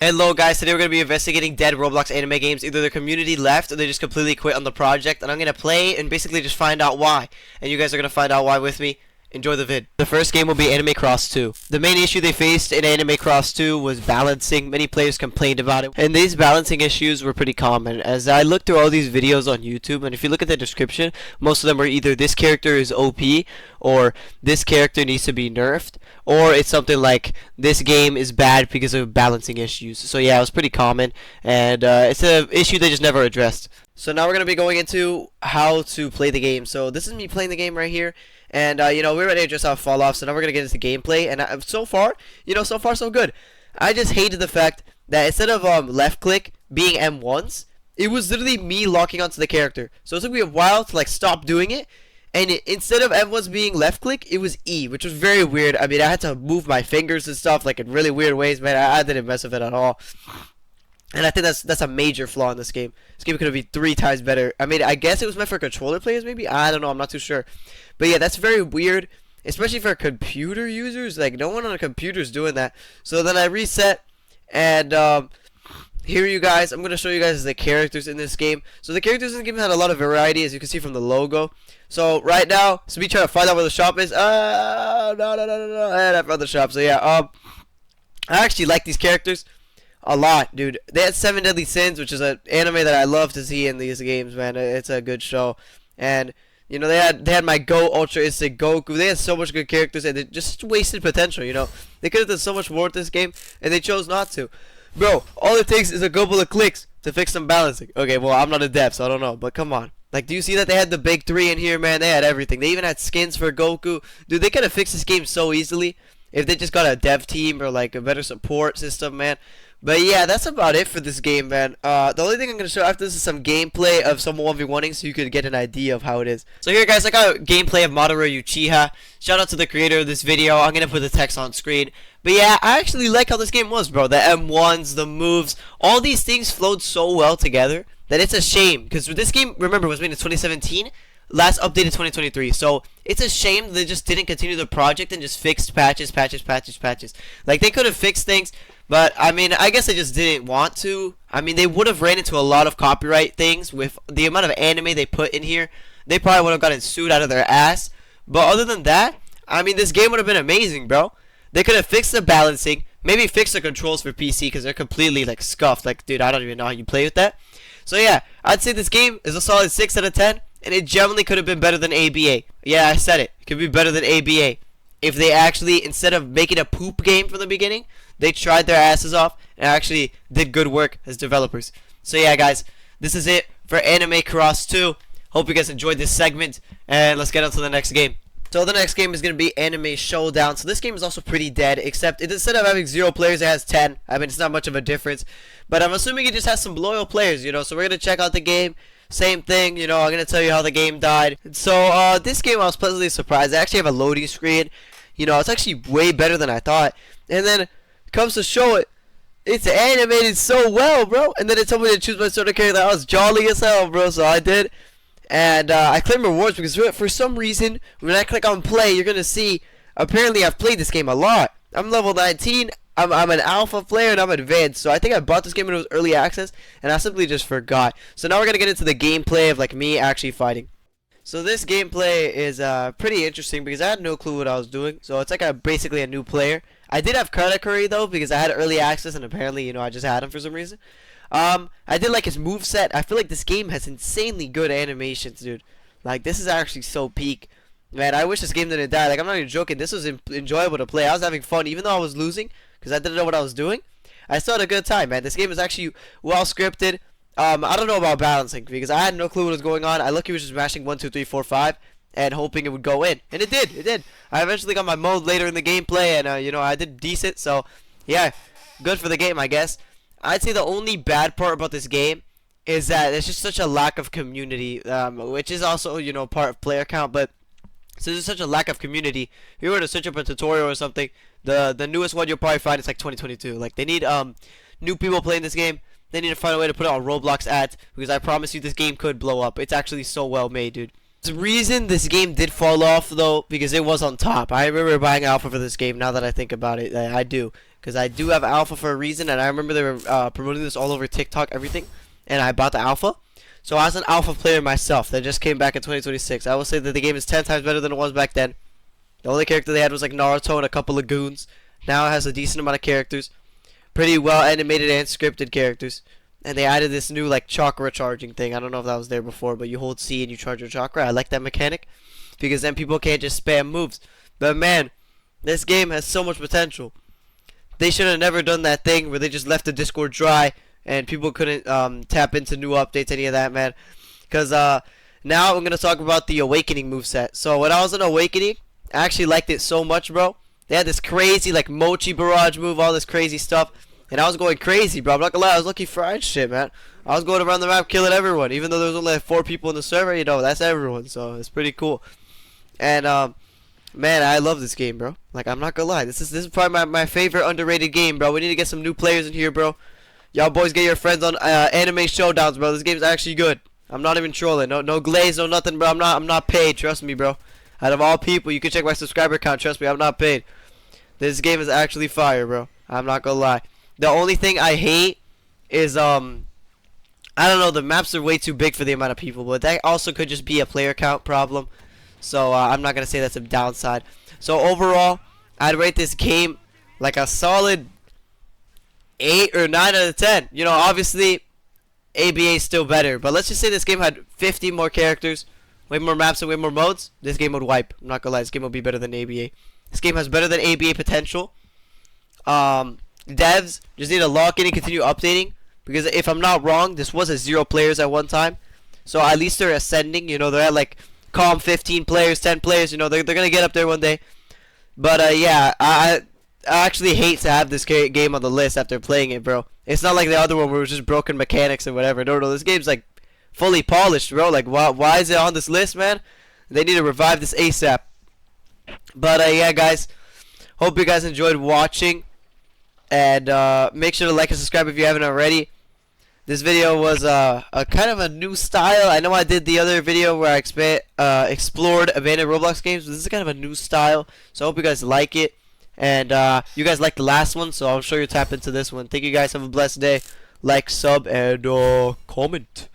Hello guys, today we're going to be investigating dead Roblox anime games. Either the community left or they just completely quit on the project, and I'm going to play and basically just find out why. And you guys are going to find out why with me. Enjoy the vid. The first game will be Anime Cross 2. The main issue they faced in Anime Cross 2 was balancing. Many players complained about it, and these balancing issues were pretty common. As I looked through all these videos on YouTube, and if you look at the description, most of them are either this character is OP, or this character needs to be nerfed, or it's something like this game is bad because of balancing issues. So yeah, it was pretty common, and it's an issue they just never addressed. So now we're going to be going into how to play the game. So this is me playing the game right here. And, we're ready to address our fall off. So now we're going to get into gameplay. And so far, so far so good. I just hated the fact that instead of left click being M1s, it was literally me locking onto the character. So it took me a while to stop doing it. And instead of M1s being left click, it was E, which was very weird. I mean, I had to move my fingers and stuff in really weird ways, man. I didn't mess with it at all. And I think that's a major flaw in this game. This game could be 3 times better. I mean, I guess it was meant for controller players, maybe? I don't know. I'm not too sure. But yeah, that's very weird, especially for computer users. No one on a computer is doing that. So then I reset, and here you guys. I'm going to show you guys the characters in this game. So the characters in the game had a lot of variety, as you can see from the logo. So right now, it's me trying to find out where the shop is. No. And I found the shop. So yeah, I actually like these characters a lot, dude. They had 7 Deadly Sins, which is an anime that I love to see in these games, man. It's a good show. And they had my Go Ultra Instinct Goku. They had so much good characters, and they just wasted potential. They could have done so much more with this game, and they chose not to. Bro, all it takes is a couple of clicks to fix some balancing. Okay, well, I'm not a dev, so I don't know, but come on. Do you see that they had the big 3 in here, man? They had everything. They even had skins for Goku. Dude, they could have fixed this game so easily if they just got a dev team or a better support system, man. But yeah, that's about it for this game, man. The only thing I'm going to show after this is some gameplay of some 1v1ing so you could get an idea of how it is. So here, guys, I got a gameplay of Madoru Uchiha. Shout out to the creator of this video. I'm going to put the text on screen. But yeah, I actually like how this game was, bro. The M1s, the moves, all these things flowed so well together that it's a shame. Because this game, remember, was made in 2017. Last updated 2023, so it's a shame that they just didn't continue the project and just fixed patches. They could have fixed things, but I mean, I guess they just didn't want to. I mean, they would have ran into a lot of copyright things with the amount of anime they put in here. They probably would have gotten sued out of their ass. But other than that, I mean, this game would have been amazing, bro. They could have fixed the balancing, maybe fixed the controls for PC because they're completely scuffed. Dude, I don't even know how you play with that. So yeah, I'd say this game is a solid 6 out of 10. And it generally could have been better than ABA. Yeah, I said it. It could be better than ABA. If they actually, instead of making a poop game from the beginning, they tried their asses off and actually did good work as developers. So yeah, guys, this is it for Anime Cross 2. Hope you guys enjoyed this segment, and let's get on to the next game. So the next game is going to be Anime Showdown. So this game is also pretty dead, except instead of having 0 players, it has 10. I mean, it's not much of a difference. But I'm assuming it just has some loyal players, So we're going to check out the game. Same thing, I'm going to tell you how the game died. So, this game I was pleasantly surprised. I actually have a loading screen. It's actually way better than I thought. And then, it comes to show it, it's animated so well, bro. And then it told me to choose my sort of character. I was jolly as hell, bro, so I did. And, I claimed rewards because for some reason, when I click on play, you're going to see, apparently I've played this game a lot. I'm level 19. I'm an alpha player and I'm advanced, so I think I bought this game when it was early access, and I simply just forgot. So now we're going to get into the gameplay of me actually fighting. So this gameplay is pretty interesting because I had no clue what I was doing, so it's basically a new player. I did have Karakuri though because I had early access and apparently, I just had him for some reason. I did like his moveset. I feel like this game has insanely good animations, dude. This is actually so peak. Man, I wish this game didn't die. I'm not even joking. This was enjoyable to play. I was having fun even though I was losing. Because I didn't know what I was doing. I still had a good time, man. This game is actually well scripted. I don't know about balancing because I had no clue what was going on. I lucky was just mashing 1, 2, 3, 4, 5 and hoping it would go in. And it did. It did. I eventually got my mode later in the gameplay and, I did decent. So, yeah, good for the game, I guess. I'd say the only bad part about this game is that there's just such a lack of community, which is also, part of player count. But so there's such a lack of community. If you were to search up a tutorial or something, the newest one you'll probably find is 2022. They need new people playing this game. They need to find a way to put it on Roblox ads because I promise you this game could blow up. It's actually so well made, dude. The reason this game did fall off though because it was on top. I remember buying alpha for this game. Now that I think about it, I do. because I do have alpha for a reason, and I remember they were promoting this all over TikTok, everything, and I bought the alpha. So I was an alpha player myself that just came back in 2026. I will say that the game is 10 times better than it was back then. The only character they had was like Naruto and a couple of goons. Now it has a decent amount of characters, pretty well animated and scripted characters. And they added this new like chakra charging thing. I don't know if that was there before, but you hold C and you charge your chakra. I like that mechanic because then people can't just spam moves. But man, this game has so much potential. They should have never done that thing where they just left the Discord dry and people couldn't tap into new updates, any of that, man. Because now I'm going to talk about the Awakening moveset. So when I was in Awakening, I actually liked it so much, bro. They had this crazy, like, Mochi Barrage move, all this crazy stuff. And I was going crazy, bro. I'm not going to lie, I was lucky fried shit, man. I was going around the map killing everyone. Even though there was only like 4 people in the server, you know, that's everyone. So it's pretty cool. And, man, I love this game, bro. Like, I'm not going to lie. This is probably my favorite underrated game, bro. We need to get some new players in here, bro. Y'all boys get your friends on anime showdowns, bro. This game's actually good. I'm not even trolling. No glaze, no nothing, bro. I'm not paid. Trust me, bro. Out of all people, you can check my subscriber count. Trust me, I'm not paid. This game is actually fire, bro. I'm not gonna lie. The only thing I hate is I don't know. The maps are way too big for the amount of people, but that also could just be a player count problem. So I'm not gonna say that's a downside. So overall, I'd rate this game like a solid 8 or 9 out of 10. You know, obviously, ABA is still better. But let's just say this game had 50 more characters, way more maps, and way more modes. This game would wipe. I'm not gonna lie, this game would be better than ABA. This game has better than ABA potential. Devs just need to lock in and continue updating. Because if I'm not wrong, this was at 0 players at one time. So at least they're ascending. You know, they're at like calm 15 players, 10 players. You know, they're gonna get up there one day. But yeah, I actually hate to have this game on the list after playing it, bro. It's not like the other one where it was just broken mechanics and whatever. No, this game's like fully polished, bro. Like, why is it on this list, man? They need to revive this ASAP. But yeah, guys, hope you guys enjoyed watching, and make sure to like and subscribe if you haven't already. This video was a kind of a new style. I know I did the other video where I explored abandoned Roblox games, but this is kind of a new style. So I hope you guys like it. And you guys liked the last one, so I'm sure you'll tap into this one. Thank you guys. Have a blessed day. Like, sub, and comment.